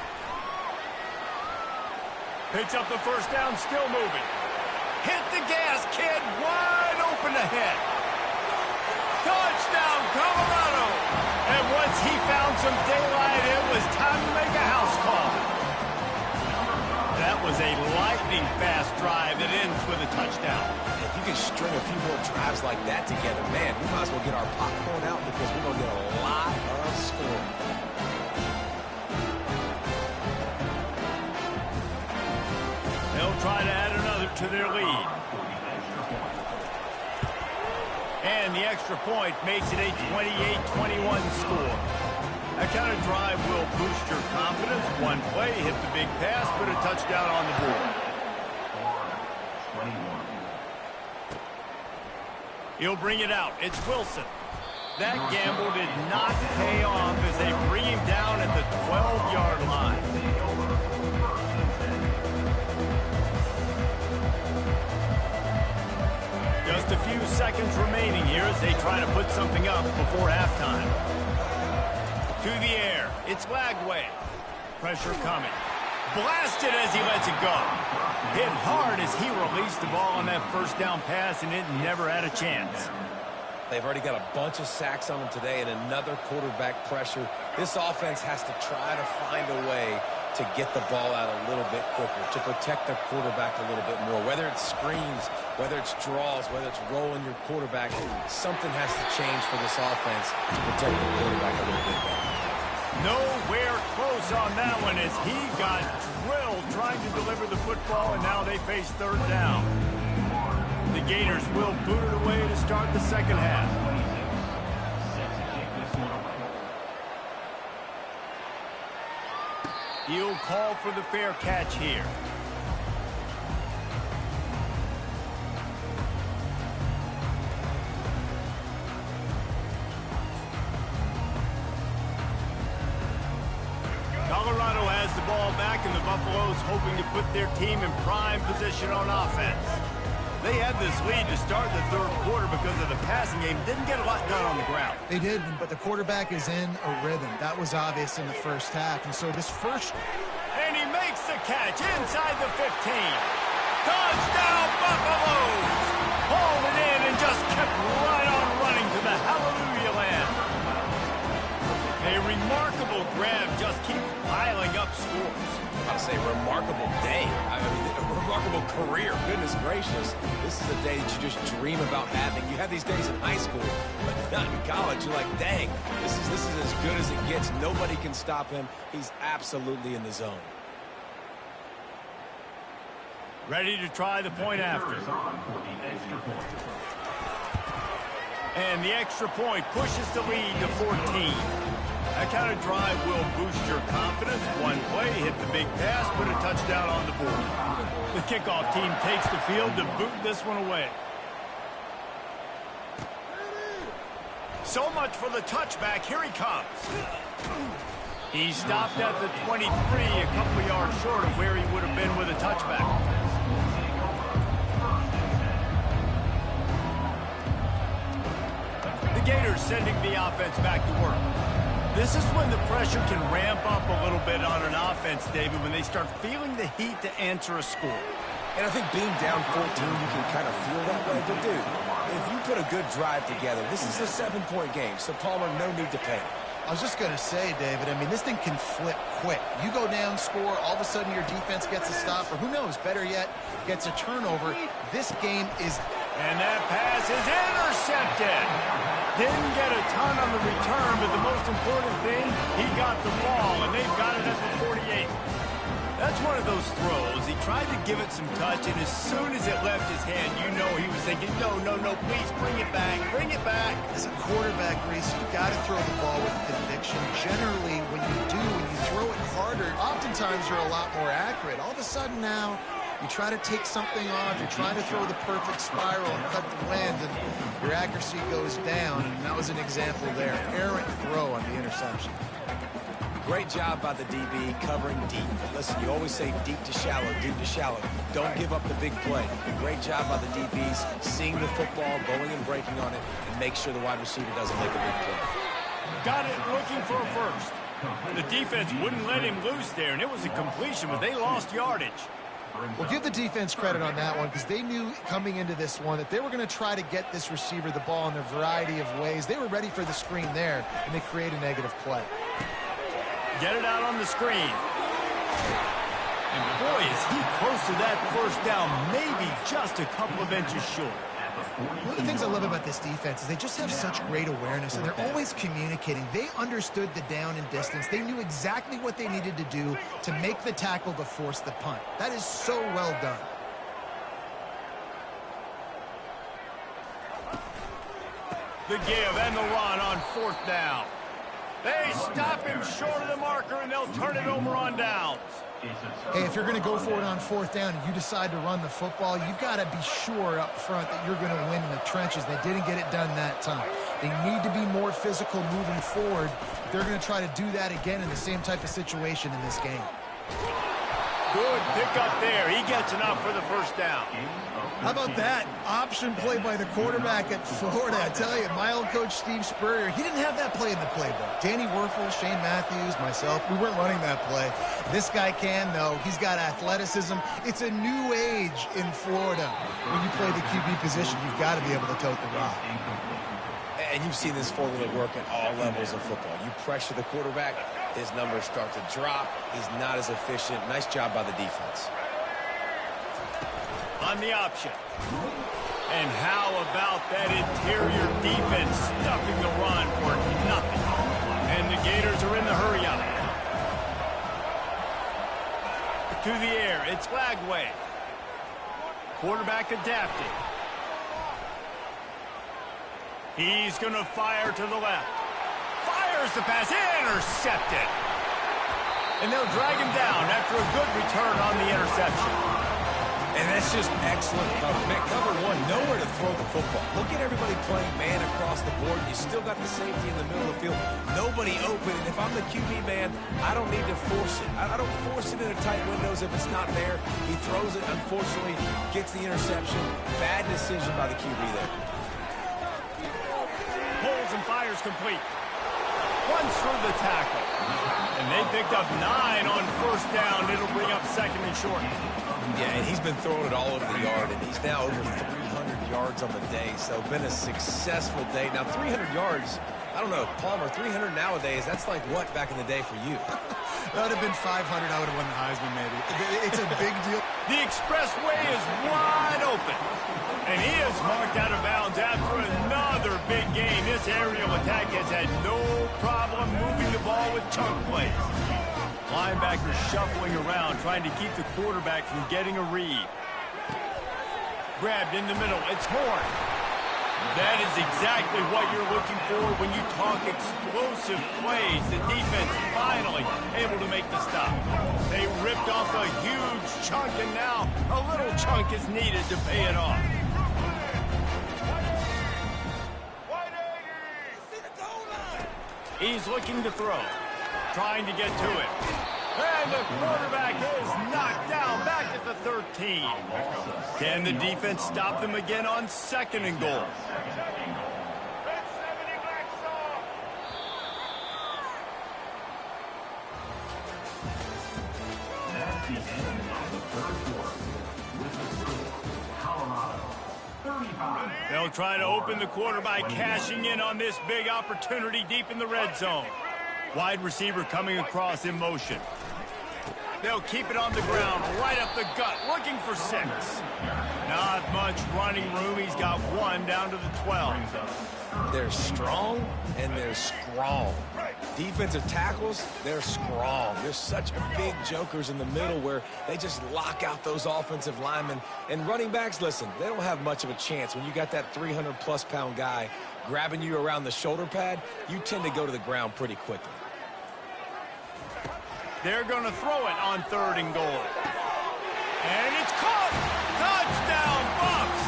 Picks up the 1st down, still moving. Hit the gas, kid, wide open ahead. Touchdown, Colorado! And once he found some daylight, it was time to make a house call. That was a lightning-fast drive that ends with a touchdown. If you can string a few more drives like that together, man, we might as well get our popcorn out because we're going to get a lot of scoring. They'll try to add another to their lead. And the extra point makes it a 28-21 score. That kind of drive will boost your confidence. One play, hit the big pass, put a touchdown on the board. He'll bring it out. It's Wilson. That gamble did not pay off as they bring him down at the 12-yard line. Just a few seconds remaining here as they try to put something up before halftime. To the air, it's Lagway. Pressure coming. Blasted as he lets it go. Hit hard as he released the ball on that 1st down pass, and it never had a chance. They've already got a bunch of sacks on them today and another quarterback pressure. This offense has to try to find a way to get the ball out a little bit quicker, to protect their quarterback a little bit more. Whether it's screens, whether it's draws, whether it's rolling your quarterback, something has to change for this offense to protect the quarterback a little bit better. Nowhere close on that one as he got drilled trying to deliver the football, and now they face 3rd down. The Gators will boot it away to start the second half. He'll call for the fair catch here. and the Buffaloes hoping to put their team in prime position on offense. They had this lead to start the third quarter because of the passing game. Didn't get a lot done on the ground. They didn't, but the quarterback is in a rhythm. That was obvious in the first half. And so this first... And he makes the catch inside the 15. Touchdown, Buffaloes! Hauled it in and just kept right on running to the hallelujah land. A remarkable grab just keeps piling up scores. I'll say remarkable day. I mean, a remarkable career. Goodness gracious. This is a day that you just dream about having. You have these days in high school, but not in college. You're like, dang, this is as good as it gets. Nobody can stop him. He's absolutely in the zone. Ready to try the point after. And the extra point pushes the lead to 14. That kind of drive will boost your confidence. One play, hit the big pass, put a touchdown on the board. The kickoff team takes the field to boot this one away. So much for the touchback. Here he comes. He stopped at the 23, a couple of yards short of where he would have been with a touchback. The Gators sending the offense back to work. This is when the pressure can ramp up a little bit on an offense, David, when they start feeling the heat to answer a score. And I think being down 14, you can kind of feel that way. But, dude, if you put a good drive together, this is a 7-point game. So, Palmer, no need to panic. I was just going to say, David, I mean, this thing can flip quick. You go down, score, all of a sudden your defense gets a stop, or who knows, better yet, gets a turnover. This game is... And that pass is intercepted. Didn't get a ton on the return, but the most important thing, he got the ball, and they've got it at the 48. That's one of those throws. He tried to give it some touch, and as soon as it left his hand, you know he was thinking, no, please bring it back, bring it back. As a quarterback, Reese, you've got to throw the ball with conviction. Generally, when you throw it harder, oftentimes you're a lot more accurate. All of a sudden now, you try to take something off, you're trying to throw the perfect spiral and cut the wind, and your accuracy goes down, and that was an example there. Errant throw on the interception. Great job by the DB covering deep. Listen, you always say deep to shallow, deep to shallow. Don't give up the big play. Great job by the DBs seeing the football, going and breaking on it, and make sure the wide receiver doesn't make a big play. Got it looking for a first. The defense wouldn't let him loose there, and it was a completion, but they lost yardage. Well, give the defense credit on that one because they knew coming into this one that they were going to try to get this receiver the ball in a variety of ways. They were ready for the screen there, and they create a negative play. Get it out on the screen. And boy, is he close to that first down, maybe just a couple of inches short. One of the things I love about this defense is they just have such great awareness, and they're always communicating. They understood the down and distance. They knew exactly what they needed to do to make the tackle to force the punt. That is so well done. The give and the run on fourth down. They stop him short of the marker, and they'll turn it over on downs. Hey, if you're going to go for it on fourth down and you decide to run the football, you've got to be sure up front that you're going to win in the trenches. They didn't get it done that time. They need to be more physical moving forward. They're going to try to do that again in the same type of situation in this game. Good pickup there. He gets enough for the first down. How about that option play by the quarterback at Florida? I tell you, my old coach Steve Spurrier, he didn't have that play in the playbook. Danny Werfel, Shane Matthews, myself, we weren't running that play. This guy can, though. He's got athleticism. It's a new age in Florida. When you play the QB position, you've got to be able to tote the rock. And you've seen this formula work at all levels of football. You pressure the quarterback, his numbers start to drop. He's not as efficient. Nice job by the defense. On the option. And how about that interior defense stuffing the run for nothing? And the Gators are in the hurry up. To the air, it's Lagway. Quarterback adapting. He's going to fire to the left. Fires the pass, intercepted. And they'll drag him down after a good return on the interception. And And that's just excellent cover. Man, cover one, nowhere to throw the football. Look at everybody playing man across the board. You still got the safety in the middle of the field. Nobody open. And if I'm the QB man, I don't need to force it. I don't force it into tight windows if it's not there. He throws it, unfortunately, gets the interception. Bad decision by the QB there. Pulls and fires complete. Runs through the tackle. And they picked up 9 on first down. It'll bring up second and short. Yeah, and he's been throwing it all over the yard, and he's now over 300 yards on the day, so been a successful day. Now, 300 yards, I don't know, Palmer, 300 nowadays, that's like what back in the day for you? That would have been 500. I would have won the Heisman, maybe. It's a big deal. The expressway is wide open. And he is marked out of bounds after another big game. This aerial attack has had no problem moving the ball with chunk plays. Linebackers shuffling around, trying to keep the quarterback from getting a read. Grabbed in the middle. It's Horn. That is exactly what you're looking for when you talk explosive plays. The defense finally able to make the stop. They ripped off a huge chunk, and now a little chunk is needed to pay it off. He's looking to throw, trying to get to it. And the quarterback is knocked down back at the 13. Can the defense stop them again on second and goal? That's the end of the third quarter. With the score, Colorado 35. They'll try to open the quarter by cashing in on this big opportunity deep in the red zone. Wide receiver coming across in motion. They'll keep it on the ground, right up the gut, looking for 6. Not much running room. He's got 1 down to the 12. They're strong and they're strong. Defensive tackles, they're strong. There's such big jokers in the middle where they just lock out those offensive linemen. And running backs, listen, they don't have much of a chance. When you got that 300-plus pound guy grabbing you around the shoulder pad, you tend to go to the ground pretty quickly. They're going to throw it on third and goal. And it's caught! Touchdown, Bucs!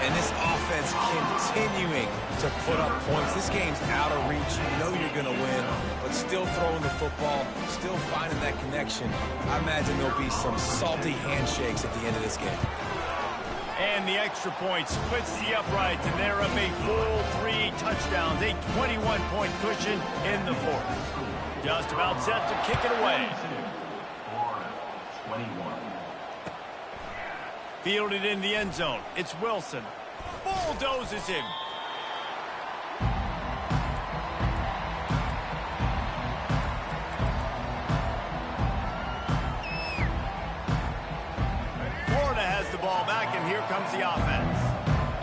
And this offense continuing to put up points. This game's out of reach. You know you're going to win, but still throwing the football, still finding that connection. I imagine there'll be some salty handshakes at the end of this game. And the extra point splits the uprights, and they're up a full 3 touchdowns, a 21-point cushion in the fourth. Just about set to kick it away. Florida 21. Fielded in the end zone. It's Wilson. Bulldozes him. Florida has the ball back, and here comes the offense.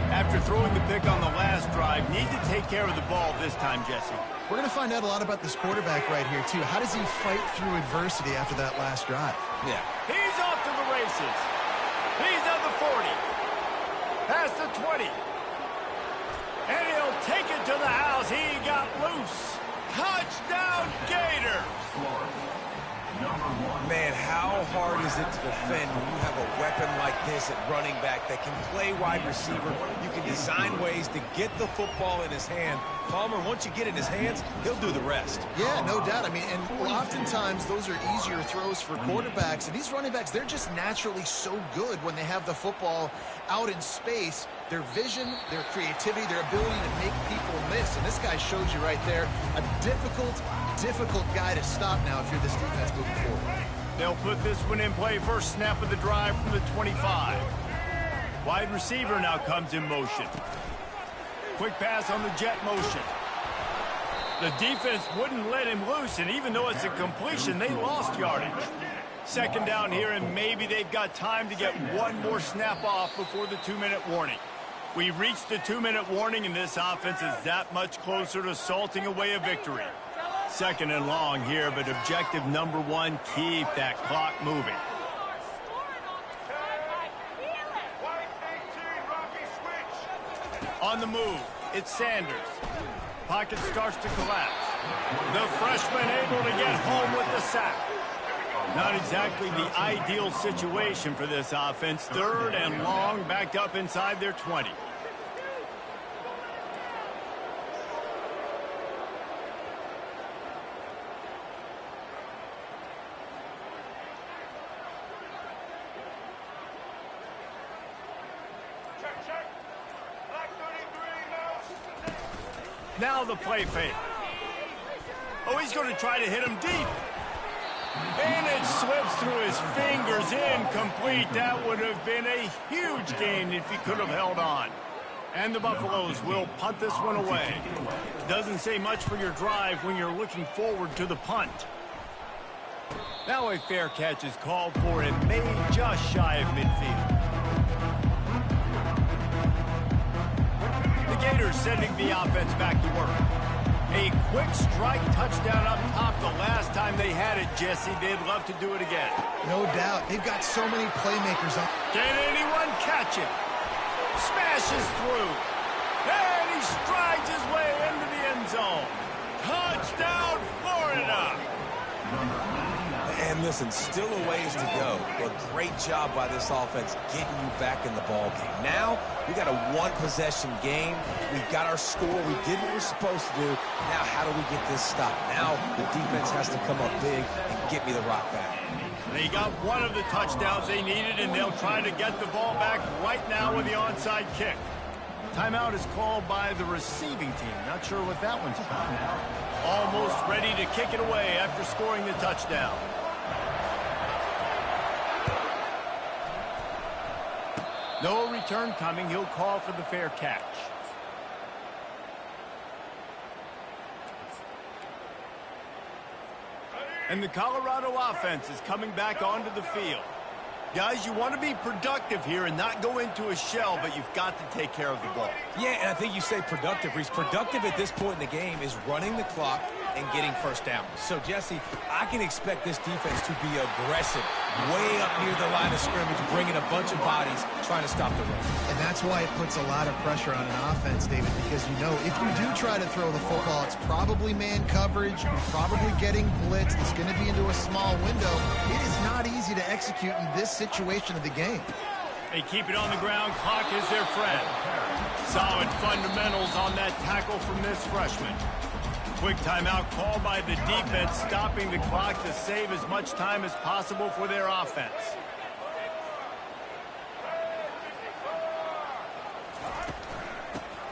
After throwing the pick on the last drive, need to take care of the ball this time, Jesse. We're going to find out a lot about this quarterback right here, too. How does he fight through adversity after that last drive? Yeah. He's off to the races. He's at the 40. Past the 20. And he'll take it to the house. He got loose. Touchdown, Gator. Man, how hard is it to defend when you have a weapon like this at running back that can play wide receiver? You can design ways to get the football in his hand. Palmer, once you get it in his hands, he'll do the rest. Yeah, no doubt. I mean, and oftentimes those are easier throws for quarterbacks. And these running backs, they're just naturally so good when they have the football out in space. Their vision, their creativity, their ability to make people miss. And this guy shows you right there a difficult guy to stop now if you're this defense moving forward. They'll put this one in play. First snap of the drive from the 25. Wide receiver now comes in motion. Quick pass on the jet motion. The defense wouldn't let him loose, and even though it's a completion, they lost yardage. Second down here, and maybe they've got time to get one more snap off before the 2-minute warning. We've reached the 2-minute warning, and this offense is that much closer to salting away a victory. Second and long here, but objective number 1, keep that clock moving. On the move, it's Sanders. Pocket starts to collapse. The freshman able to get home with the sack. Not exactly the ideal situation for this offense. 3rd and long, backed up inside their 20. Now the play fake. Oh, he's going to try to hit him deep. And it slips through his fingers, incomplete. That would have been a huge gain if he could have held on. And the Buffaloes will punt this one away. Doesn't say much for your drive when you're looking forward to the punt. Now a fair catch is called for and made just shy of midfield. The Gators sending the offense back to work. A quick strike touchdown up top the last time they had it, Jesse. They'd love to do it again. No doubt. They've got so many playmakers on. Can anyone catch it? Smashes through. And he strides his way into the end zone. Touchdown, Florida! And listen, still a ways to go. But great job by this offense getting you back in the ball game. Now, we got a one-possession game. We've got our score. We did what we're supposed to do. Now, how do we get this stopped? Now, the defense has to come up big and get me the rock back. They got one of the touchdowns they needed, and they'll try to get the ball back right now with the onside kick. Timeout is called by the receiving team. Not sure what that one's about. Almost ready to kick it away after scoring the touchdown. No return coming. He'll call for the fair catch. And the Colorado offense is coming back onto the field. Guys, you want to be productive here and not go into a shell, but you've got to take care of the ball. Yeah, and I think you say productive, Reese. Productive at this point in the game is running the clock and getting first down. So, Jesse, I can expect this defense to be aggressive, way up near the line of scrimmage, bringing a bunch of bodies, trying to stop the run. And that's why it puts a lot of pressure on an offense, David, because you know if you do try to throw the football, it's probably man coverage, probably getting blitzed, it's going to be into a small window. It is not easy to execute in this situation of the game. They keep it on the ground. Clock is their friend. Solid fundamentals on that tackle from this freshman. Quick timeout called by the defense, stopping the clock to save as much time as possible for their offense.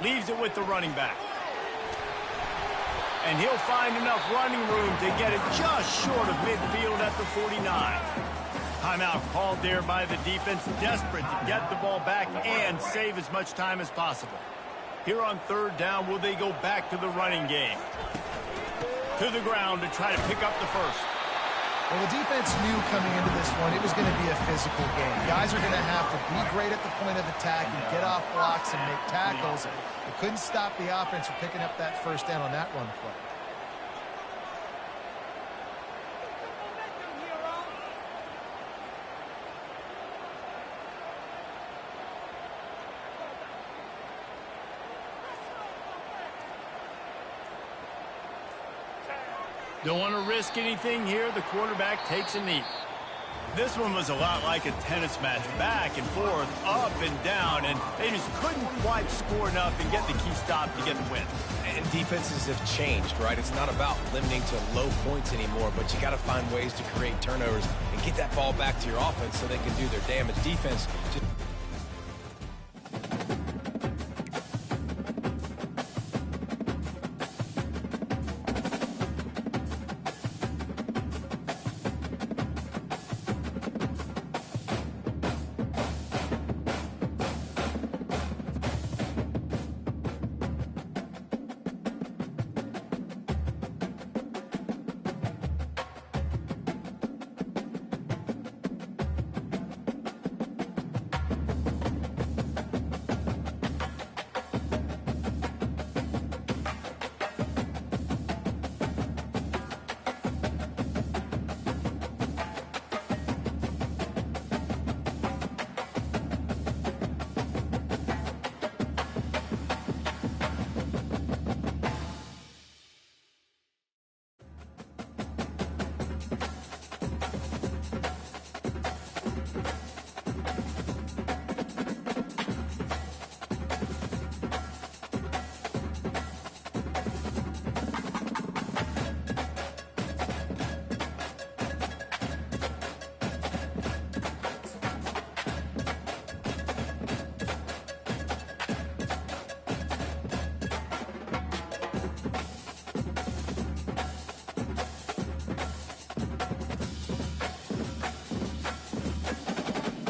Leaves it with the running back. And he'll find enough running room to get it just short of midfield at the 49. Timeout called there by the defense, desperate to get the ball back and save as much time as possible. Here on 3rd down, will they go back to the running game? To the ground to try to pick up the first. Well, the defense knew coming into this one it was going to be a physical game. Guys are going to have to be great at the point of attack and get off blocks and make tackles. They couldn't stop the offense from picking up that first down on that run play. Don't want to risk anything here. The quarterback takes a knee. This one was a lot like a tennis match, back and forth, up and down, and they just couldn't quite score enough and get the key stop to get the win. And defenses have changed, right? It's not about limiting to low points anymore, but you got to find ways to create turnovers and get that ball back to your offense so they can do their damage. Defense just